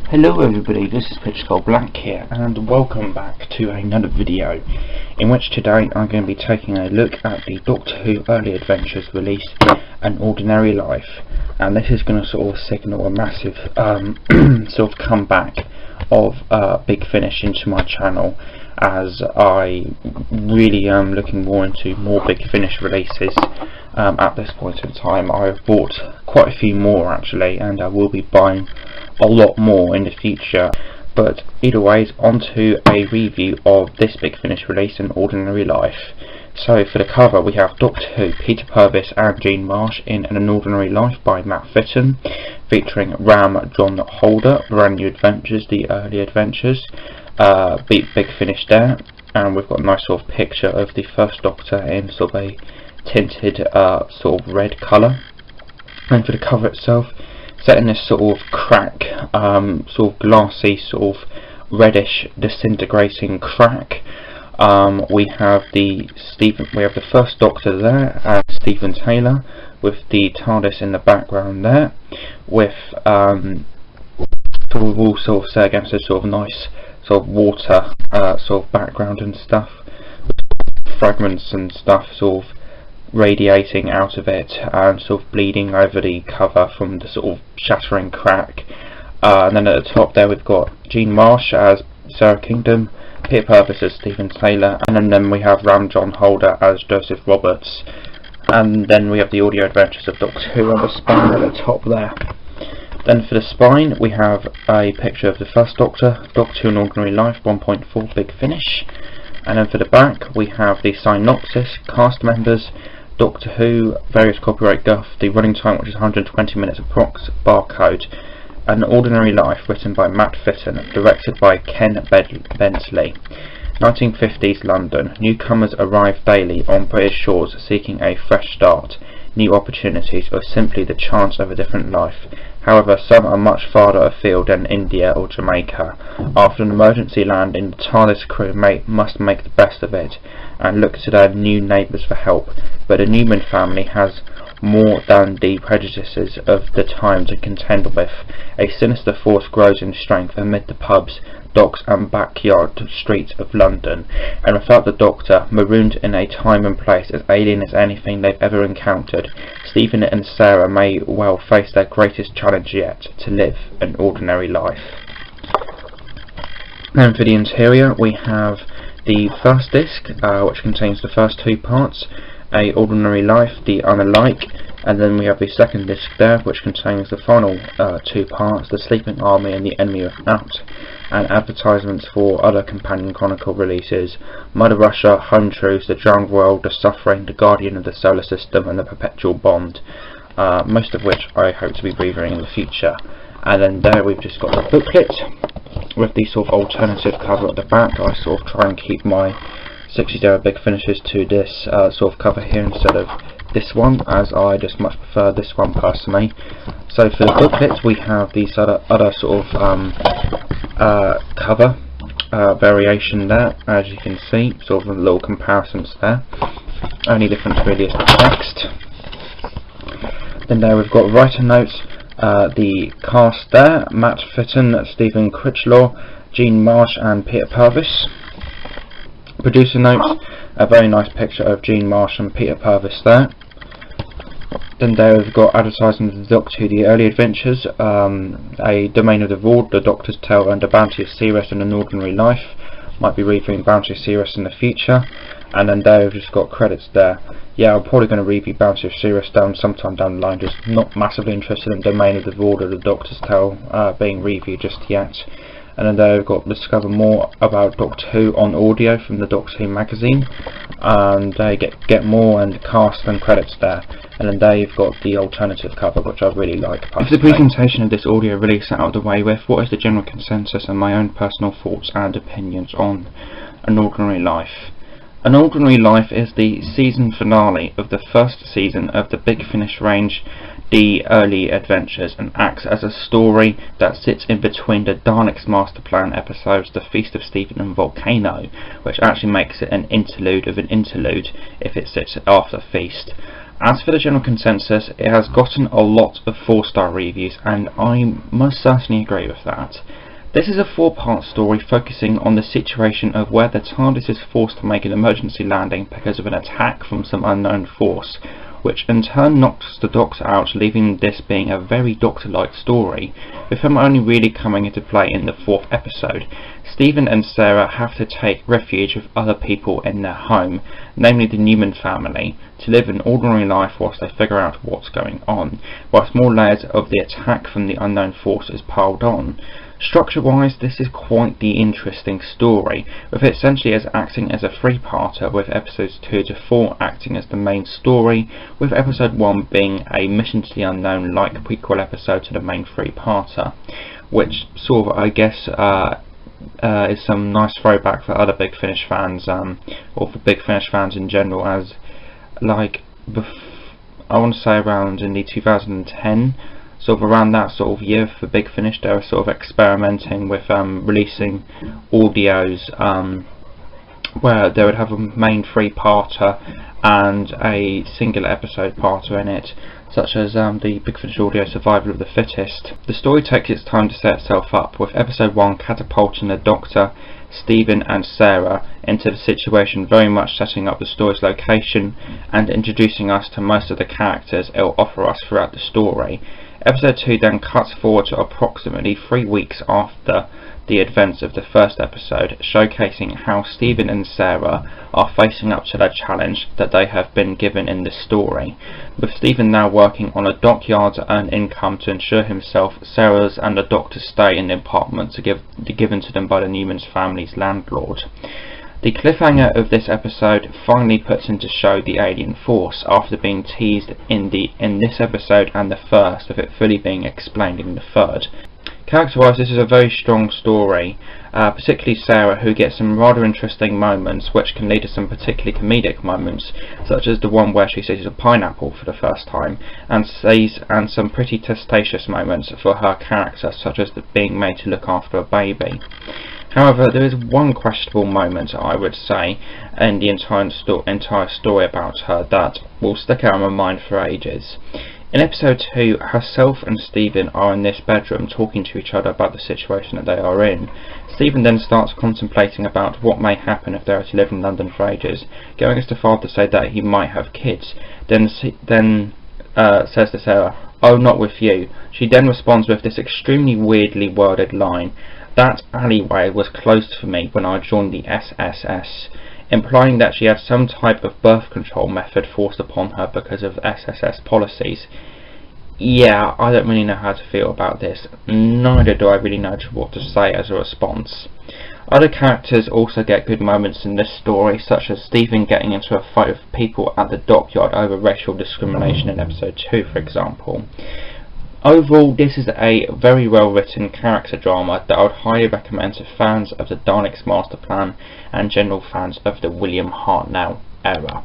Hello everybody, this is Pitch Skull Black here, and welcome back to another video in which today I'm going to be taking a look at the Doctor Who Early Adventures release, An Ordinary Life. And this is going to sort of signal a massive sort of comeback of Big Finish into my channel, as I really am looking more into more Big Finish releases. At this point in time I've bought quite a few more actually, and I will be buying a lot more in the future. But either ways, on to a review of this Big Finish release, An Ordinary Life. So for the cover we have Doctor Who, Peter Purves and Jean Marsh in An Ordinary Life by Matt Fitton, featuring Ram John Holder, Brand New Adventures, The Early Adventures, Big Finish there, and we've got a nice sort of picture of the first Doctor in sort of a tinted sort of red colour. And for the cover itself, set in this sort of crack, sort of glassy, sort of reddish disintegrating crack, we have the first Doctor there, and Stephen Taylor, with the TARDIS in the background there, with so we'll sort of say against a sort of nice sort of water sort of background and stuff, with fragments and stuff sort of radiating out of it and sort of bleeding over the cover from the sort of shattering crack. And then at the top there we've got Jean Marsh as Sarah Kingdom, Peter Purves as Stephen Taylor, and then we have Ram John Holder as Joseph Roberts. And then we have the audio adventures of Doctor Who on the spine at the top there. Then for the spine we have a picture of the first Doctor, Doctor Who An Ordinary Life 1.4 Big Finish. And then for the back we have the synopsis, cast members, Doctor Who, various copyright guff, the running time which is 120 minutes approx, barcode. An Ordinary Life, written by Matt Fitton, directed by Ken Bentley. 1950s London. Newcomers arrive daily on British shores seeking a fresh start, new opportunities, or simply the chance of a different life. However, some are much farther afield than India or Jamaica. After an emergency landing, the TARDIS crew must make the best of it and look to their new neighbours for help. But the Newman family has more than the prejudices of the time to contend with. A sinister force grows in strength amid the pubs, docks and backyard streets of London, and without the Doctor, marooned in a time and place as alien as anything they've ever encountered, Stephen and Sarah may well face their greatest challenge yet, to live an ordinary life. And for the interior we have the first disc, which contains the first two parts, A Ordinary Life, The Unalike, and then we have the second disc there, which contains the final two parts, The Sleeping Army and The Enemy Without, and advertisements for other companion chronicle releases, Mother Russia, Home Truths, The Drowned World, The Suffering, The Guardian of the Solar System, and The Perpetual Bond, most of which I hope to be reviewing in the future. And then there we've just got the booklet with the sort of alternative cover at the back. I sort of try and keep my 60s era Big Finishes to this sort of cover here instead of this one, as I just much prefer this one personally. So for the booklet we have these other sort of cover variation there, as you can see, sort of little comparisons there. Only difference really is the text. Then there we've got writer notes, the cast there, Matt Fitton, Stephen Critchlow, Jean Marsh and Peter Purves. Producer notes, a very nice picture of Jean Marsh and Peter Purves there. Then there we've got advertising of the Doctor Who, The Early Adventures, A Domain of the Void, The Doctor's Tale and The Bounty of Sirius and An Ordinary Life. Might be reviewing Bounty of Sirius in the future. And then there we've just got credits there. Yeah, I'm probably going to review Bounty of Sirius sometime down the line, just not massively interested in Domain of the Void or The Doctor's Tale being reviewed just yet. And then there we've got discover more about Doctor Who on audio from the Doctor Who magazine, and get more and cast and credits there. And then there you've got the alternative cover, which I really like. With the presentation of this audio release out of the way with, what is the general consensus and my own personal thoughts and opinions on An Ordinary Life? An Ordinary Life is the season finale of the first season of the Big Finish range, The Early Adventures, and acts as a story that sits in between the Daleks Master Plan episodes The Feast of Stephen and Volcano, which actually makes it an interlude of an interlude if it sits after Feast. As for the general consensus, it has gotten a lot of 4-star reviews, and I must certainly agree with that. This is a 4-part story focusing on the situation of where the TARDIS is forced to make an emergency landing because of an attack from some unknown force, which in turn knocks the Doctor out, leaving this being a very Doctor-like story, with him only really coming into play in the 4th episode. Stephen and Sarah have to take refuge with other people in their home, namely the Newman family, to live an ordinary life whilst they figure out what's going on, whilst more layers of the attack from the unknown force is piled on. Structure-wise, this is quite the interesting story, with it essentially as acting as a 3-parter, with episodes 2 to 4 acting as the main story, with episode 1 being a Mission to the Unknown like prequel episode to the main 3-parter, which sort of, I guess, is some nice throwback for other Big Finish fans, or for Big Finish fans in general, as like I want to say around in the 2010, sort of around that sort of year for Big Finish, they were sort of experimenting with releasing audios where they would have a main 3-parter and a singular episode parter in it, such as the Big Finish audio Survival of the Fittest. The story takes its time to set itself up, with episode 1 catapulting the Doctor, Stephen and Sarah into the situation, very much setting up the story's location and introducing us to most of the characters it will offer us throughout the story. Episode 2 then cuts forward to approximately 3 weeks after the events of the first episode, showcasing how Stephen and Sarah are facing up to the challenge that they have been given in this story, with Stephen now working on a dockyard to earn income to ensure himself, Sarah's and the Doctor's stay in the apartment given to them by the Newman's family's landlord. The cliffhanger of this episode finally puts into show the alien force, after being teased in this episode and the first, with it fully being explained in the third. Character-wise, this is a very strong story, particularly Sarah, who gets some rather interesting moments which can lead to some particularly comedic moments, such as the one where she sees a pineapple for the first time, and some pretty testacious moments for her character, such as being made to look after a baby. However, there is one questionable moment, I would say, in the entire story about her that will stick out in my mind for ages. In episode 2, herself and Stephen are in this bedroom talking to each other about the situation that they are in. Stephen then starts contemplating about what may happen if they are to live in London for ages, going as far to say that he might have kids. Then says to Sarah, "Oh, not with you." She then responds with this extremely weirdly worded line, "That alleyway was closed for me when I joined the SSS," implying that she had some type of birth control method forced upon her because of SSS policies. Yeah, I don't really know how to feel about this, neither do I really know what to say as a response. Other characters also get good moments in this story, such as Stephen getting into a fight with people at the dockyard over racial discrimination in episode 2, for example. Overall, this is a very well written character drama that I would highly recommend to fans of the Daleks Master Plan and general fans of the William Hartnell era.